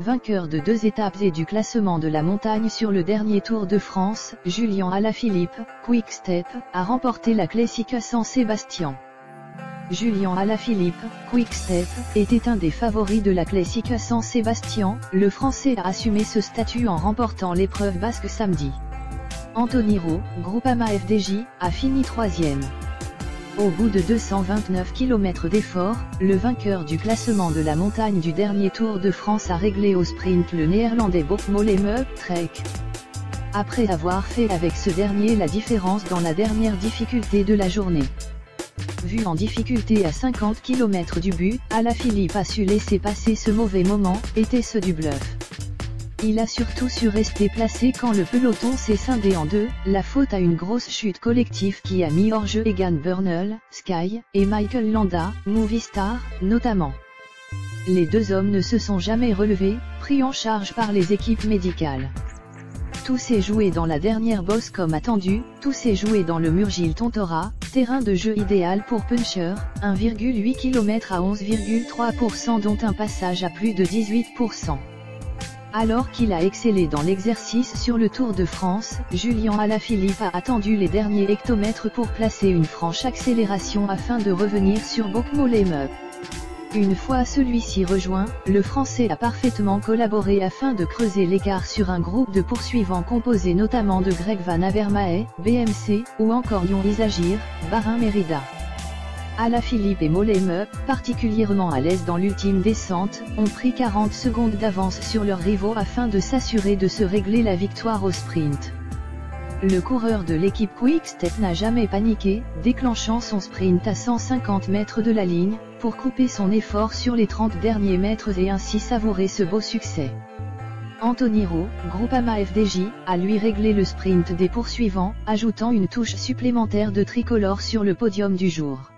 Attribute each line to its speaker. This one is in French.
Speaker 1: Vainqueur de 2 étapes et du classement de la montagne sur le dernier Tour de France, Julian Alaphilippe, Quick Step, a remporté la Classica San Sebastián. Julian Alaphilippe, Quick Step, était un des favoris de la Classica San Sebastián. Le Français a assumé ce statut en remportant l'épreuve basque samedi. Anthony Rowe, Groupama FDJ, a fini 3e. Au bout de 229 km d'effort, le vainqueur du classement de la montagne du dernier Tour de France a réglé au sprint le néerlandais Bok-Mollema-Trek. Après avoir fait avec ce dernier la différence dans la dernière difficulté de la journée. Vu en difficulté à 50 km du but, Alaphilippe a su laisser passer ce mauvais moment, était-ce du bluff? Il a surtout su rester placé quand le peloton s'est scindé en deux, la faute à une grosse chute collective qui a mis hors jeu Egan Bernal, Sky, et Michael Landa, Movistar, notamment. Les deux hommes ne se sont jamais relevés, pris en charge par les équipes médicales. Tout s'est joué dans la dernière bosse comme attendu, tout s'est joué dans le Murgil-Tontora, terrain de jeu idéal pour puncher, 1,8 km à 11,3% dont un passage à plus de 18%. Alors qu'il a excellé dans l'exercice sur le Tour de France, Julian Alaphilippe a attendu les derniers hectomètres pour placer une franche accélération afin de revenir sur Bok-Mollema. Une fois celui-ci rejoint, le Français a parfaitement collaboré afin de creuser l'écart sur un groupe de poursuivants composé notamment de Greg Van Avermaet, BMC, ou encore Yon Izagirre, Bahrain Merida. Alaphilippe et Mollema, particulièrement à l'aise dans l'ultime descente, ont pris 40 secondes d'avance sur leurs rivaux afin de s'assurer de se régler la victoire au sprint. Le coureur de l'équipe Quick Step n'a jamais paniqué, déclenchant son sprint à 150 mètres de la ligne, pour couper son effort sur les 30 derniers mètres et ainsi savourer ce beau succès. Anthony Rowe, Groupama FDJ, a lui réglé le sprint des poursuivants, ajoutant une touche supplémentaire de tricolore sur le podium du jour.